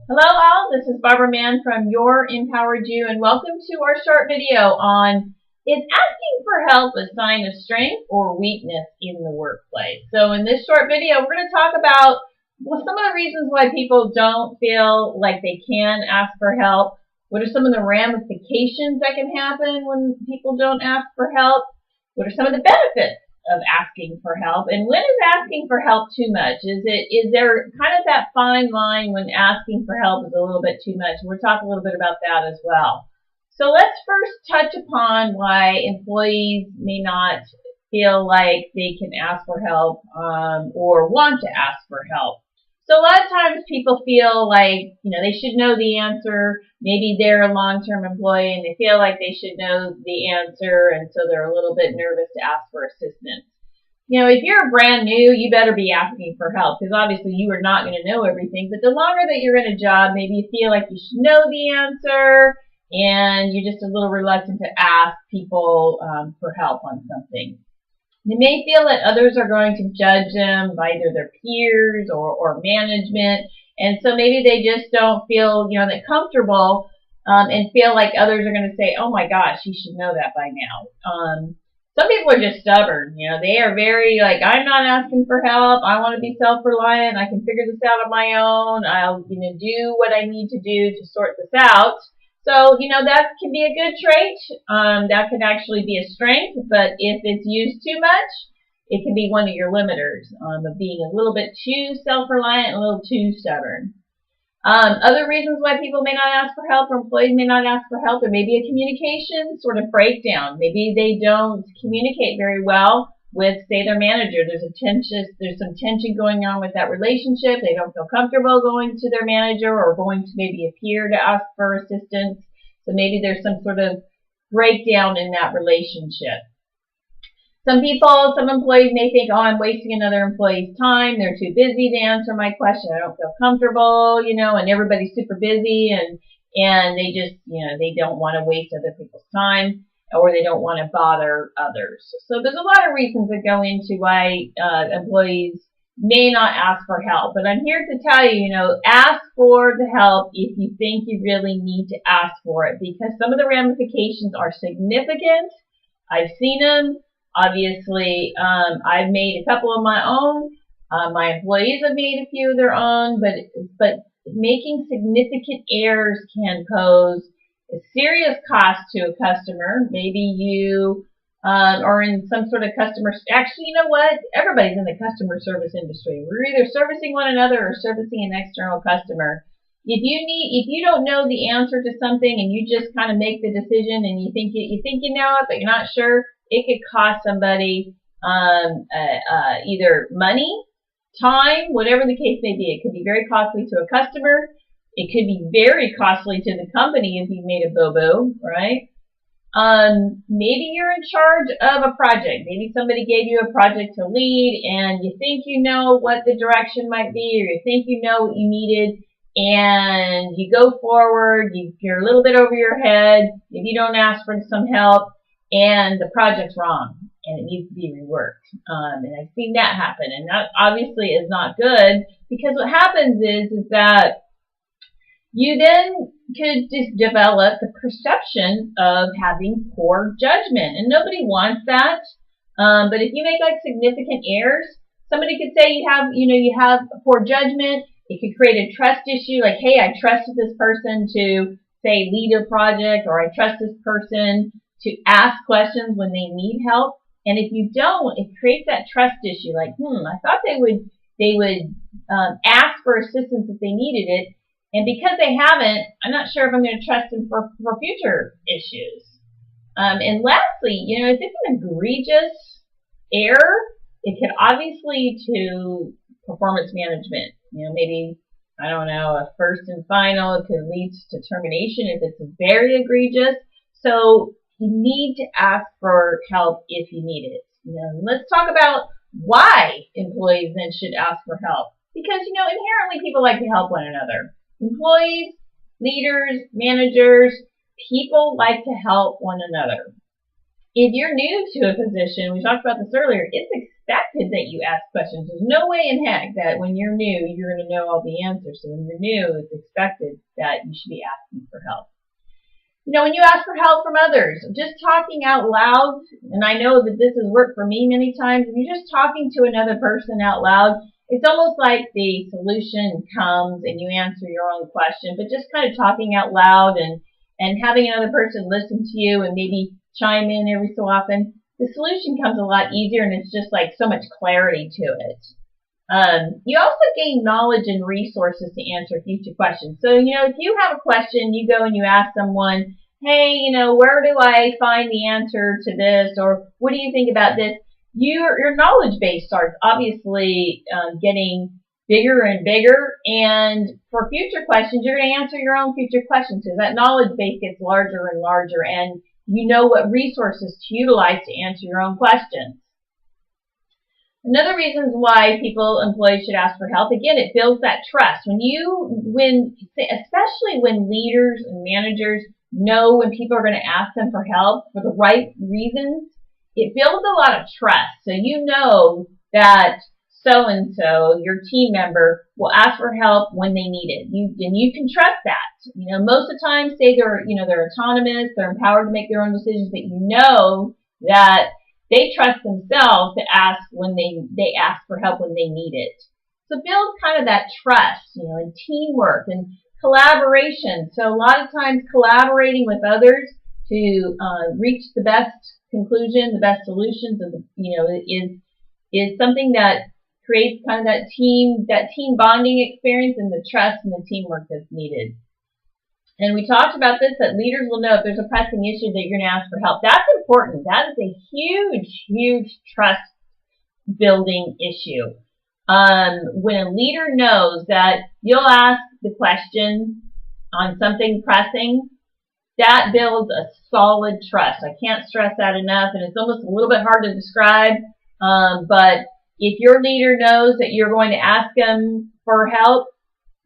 Hello all, this is Barbara Mann from Your Empowered You, and welcome to our short video on is asking for help a sign of strength or weakness in the workplace. So in this short video, we're going to talk about some of the reasons why people don't feel like they can ask for help. What are some of the ramifications that can happen when people don't ask for help? What are some of the benefits of asking for help, and when is asking for help too much? Is there kind of that fine line when asking for help is a little bit too much? We'll talk a little bit about that as well. So let's first touch upon why employees may not feel like they can ask for help or want to ask for help. So a lot of times people feel like, they should know the answer. Maybe they're a long-term employee and they feel like they should know the answer, and so they're a little bit nervous to ask for assistance. If you're brand new, you better be asking for help, because obviously you are not going to know everything. But the longer that you're in a job, maybe you feel like you should know the answer and you're just a little reluctant to ask people for help on something. They may feel that others are going to judge them by either their peers or management, and so maybe they just don't feel that comfortable and feel like others are going to say, oh my gosh, you should know that by now. Some people are just stubborn. They are very like, I'm not asking for help. I want to be self-reliant. I can figure this out on my own. I'll do what I need to do to sort this out. So, that can be a good trait. That can actually be a strength, but if it's used too much, it can be one of your limiters of being a little bit too self-reliant, a little too stubborn. Other reasons why people may not ask for help, or employees may not ask for help, there may be a communication sort of breakdown. Maybe they don't communicate very well with, say, their manager. There's some tension going on with that relationship. They don't feel comfortable going to their manager or going to maybe a peer to ask for assistance. So maybe there's some sort of breakdown in that relationship. Some employees may think, oh, I'm wasting another employee's time. They're too busy to answer my question. I don't feel comfortable, and everybody's super busy, and they just, they don't want to waste other people's time, or they don't want to bother others. So there's a lot of reasons that go into why employees may not ask for help. But I'm here to tell you, ask for the help if you think you really need to ask for it, because some of the ramifications are significant. I've seen them. Obviously, I've made a couple of my own. My employees have made a few of their own, but making significant errors can pose a serious cost to a customer. Maybe you are in some sort of customer. Actually, you know what? Everybody's in the customer service industry. We're either servicing one another or servicing an external customer. If you don't know the answer to something and you just kind of make the decision and you think you know it, but you're not sure, it could cost somebody either money, time, whatever the case may be. It could be very costly to a customer. It could be very costly to the company if you made a boo-boo, right? Maybe you're in charge of a project. Maybe somebody gave you a project to lead and you think you know what the direction might be, or you think you know what you needed, and you go forward, you're a little bit over your head, if you don't ask for some help, and the project's wrong and it needs to be reworked. And I've seen that happen, and that obviously is not good, because what happens is that you then could just develop the perception of having poor judgment, and nobody wants that. But if you make significant errors, somebody could say you have poor judgment. It could create a trust issue, like, hey, I trusted this person to, say, lead a project, or I trust this person to ask questions when they need help. And if you don't, it creates that trust issue, like, I thought they would ask for assistance if they needed it, and because they haven't, I'm not sure if I'm going to trust them for future issues. And lastly, if it's an egregious error, it can obviously lead to performance management. Maybe, I don't know, a first and final. It could lead to termination if it's very egregious. So you need to ask for help if you need it. Let's talk about why employees then should ask for help. Because, inherently people like to help one another. Employees, leaders, managers, people like to help one another. If you're new to a position, we talked about this earlier, it's expected that you ask questions. There's no way in heck that when you're new, you're going to know all the answers. So when you're new, it's expected that you should be asking for help. You know, when you ask for help from others, just talking out loud, and I know that this has worked for me many times, if you're just talking to another person out loud, it's almost like the solution comes and you answer your own question, but just kind of talking out loud and having another person listen to you and maybe chime in every so often, the solution comes a lot easier and it's just like so much clarity to it. You also gain knowledge and resources to answer future questions. So, you know, if you have a question, you go and you ask someone, hey, you know, where do I find the answer to this? Or what do you think about this? Your knowledge base starts obviously getting bigger and bigger. And for future questions, you're going to answer your own future questions because that knowledge base gets larger and larger. And you know what resources to utilize to answer your own questions. Another reason why employees should ask for help, again, it builds that trust. Especially when leaders and managers know when people are going to ask them for help for the right reasons, it builds a lot of trust. So you know that so-and-so, your team member, will ask for help when they need it. And you can trust that. You know, most of the time, say they're autonomous, they're empowered to make their own decisions, but you know that they trust themselves to ask when they ask for help when they need it. So build kind of that trust, you know, and teamwork and collaboration. So a lot of times collaborating with others to reach the best conclusion, the best solutions, is something that creates kind of that team bonding experience and the trust and the teamwork that's needed. And we talked about this, that leaders will know if there's a pressing issue that you're going to ask for help. That's important. That is a huge, huge trust building issue. When a leader knows that you'll ask the question on something pressing, that builds a solid trust. I can't stress that enough, and it's almost a little bit hard to describe, but if your leader knows that you're going to ask them for help,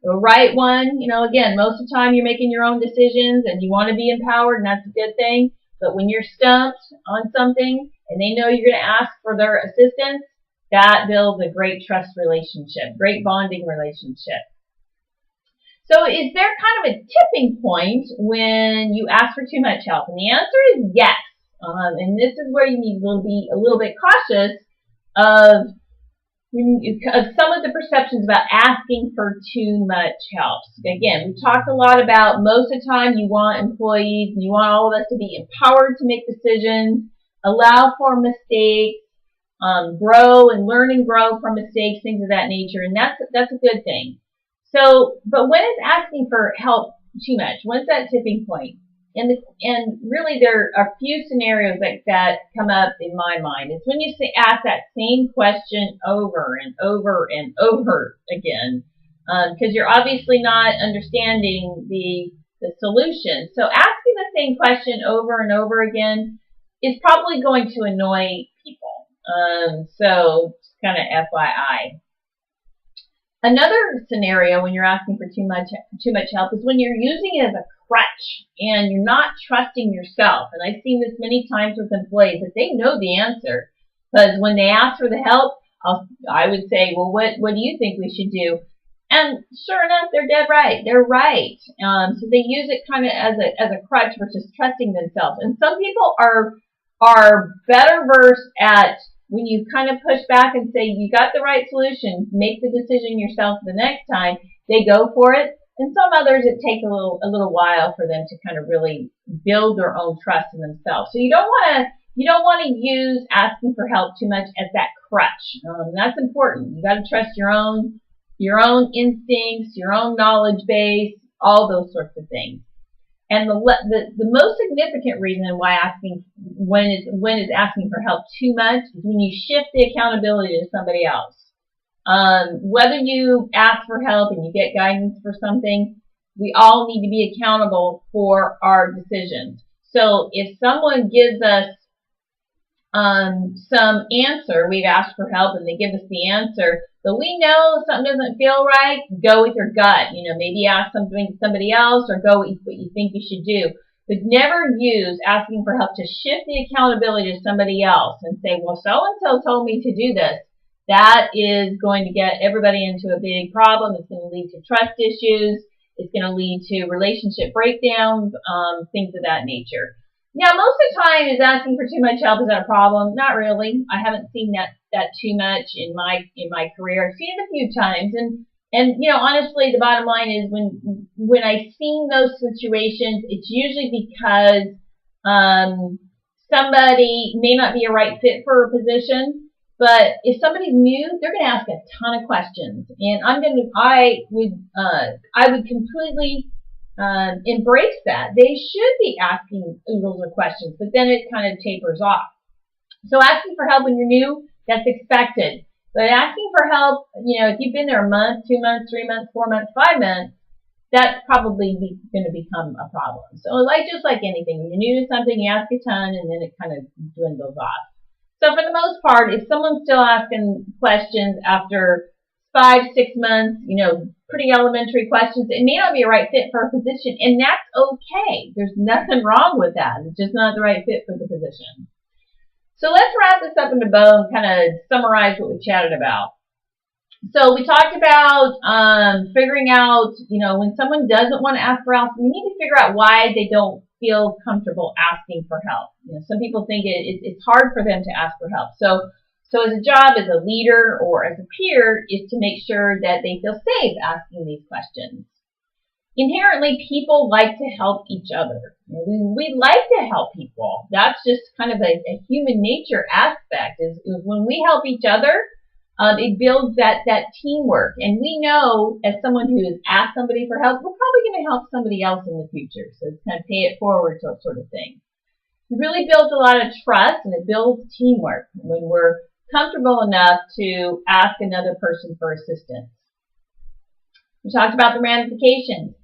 the right one, you know, again, most of the time you're making your own decisions and you want to be empowered, and that's a good thing. But when you're stumped on something and they know you're going to ask for their assistance, that builds a great trust relationship, great bonding relationship. So is there kind of a tipping point when you ask for too much help? And the answer is yes. And this is where you need to be a little bit cautious of some of the perceptions about asking for too much help. Again, we talked a lot about most of the time you want employees and you want all of us to be empowered to make decisions, allow for mistakes, grow and learn and grow from mistakes, things of that nature, and that's a good thing. So, but when is asking for help too much? When's that tipping point? And really there are a few scenarios like that come up in my mind. It's when you ask that same question over and over and over again, because you're obviously not understanding the solution. So asking the same question over and over again is probably going to annoy people. So just kind of FYI. Another scenario when you're asking for too much help is when you're using it as a crutch and you're not trusting yourself. And I've seen this many times with employees that they know the answer, because when they ask for the help, I would say, well, what do you think we should do? And sure enough, they're dead right. They're right. So they use it kind of as a crutch versus trusting themselves. And some people are better versed at when you kind of push back and say, you got the right solution, make the decision yourself the next time, they go for it. And some others, it takes a little while for them to kind of really build their own trust in themselves. So you don't want to use asking for help too much as that crutch. That's important. You got to trust your own instincts, your own knowledge base, all those sorts of things. And the most significant reason why when is asking for help too much is when you shift the accountability to somebody else. Whether you ask for help and you get guidance for something, we all need to be accountable for our decisions. So if someone gives us some answer, we've asked for help and they give us the answer, but we know something doesn't feel right, go with your gut. You know, maybe ask somebody else or go with what you think you should do. But never use asking for help to shift the accountability to somebody else and say, well, so-and-so told me to do this. That is going to get everybody into a big problem. It's going to lead to trust issues. It's going to lead to relationship breakdowns, things of that nature. Now, most of the time, is asking for too much help, is that a problem? Not really. I haven't seen that too much in my career. I've seen it a few times, and honestly, the bottom line is when I've seen those situations, it's usually because somebody may not be a right fit for a position. But if somebody's new, they're going to ask a ton of questions, and I would completely embrace that. They should be asking oodles of questions, but then it kind of tapers off. So asking for help when you're new, that's expected. But asking for help, if you've been there a month, 2 months, 3 months, 4 months, 5 months, that's probably going to become a problem. So just like anything, when you're new to something, you ask a ton, and then it kind of dwindles off. So for the most part, if someone's still asking questions after 5, 6 months, pretty elementary questions, it may not be a right fit for a position, and that's okay. There's nothing wrong with that. It's just not the right fit for the position. So let's wrap this up in a bow and kind of summarize what we chatted about. So we talked about figuring out, when someone doesn't want to ask for help, we need to figure out why they don't feel comfortable asking for help. Some people think it's hard for them to ask for help. So as a job, as a leader, or as a peer, is to make sure that they feel safe asking these questions. Inherently, people like to help each other. We like to help people. That's just kind of a human nature aspect, is when we help each other, it builds that teamwork. And we know, as someone who has asked somebody for help, we're probably going to help somebody else in the future. So it's kind of pay it forward sort of thing. It really builds a lot of trust, and it builds teamwork when we're comfortable enough to ask another person for assistance. We talked about the ramifications.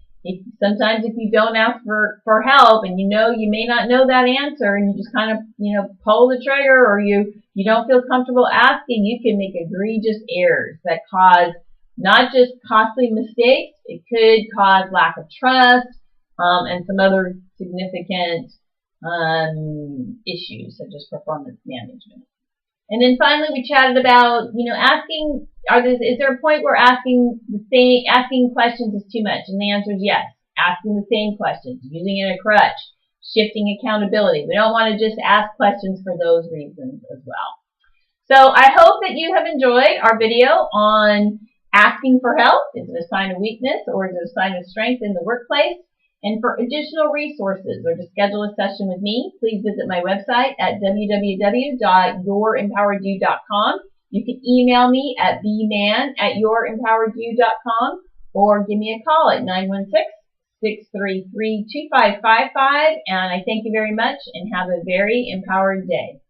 Sometimes if you don't ask for help, and you may not know that answer, and you just kind of pull the trigger, or you don't feel comfortable asking, you can make egregious errors that cause not just costly mistakes, it could cause lack of trust, and some other significant issues such as performance management. And then finally, we chatted about, asking, is there a point where asking questions is too much? And the answer is yes. Asking the same questions, using it as a crutch, shifting accountability. We don't want to just ask questions for those reasons as well. So I hope that you have enjoyed our video on asking for help. Is it a sign of weakness, or is it a sign of strength in the workplace? And for additional resources or to schedule a session with me, please visit my website at www.yourimpoweredyou.com. You can email me at bman@yourimpoweredyou.com, or give me a call at 916-633-2555. And I thank you very much, and have a very empowered day.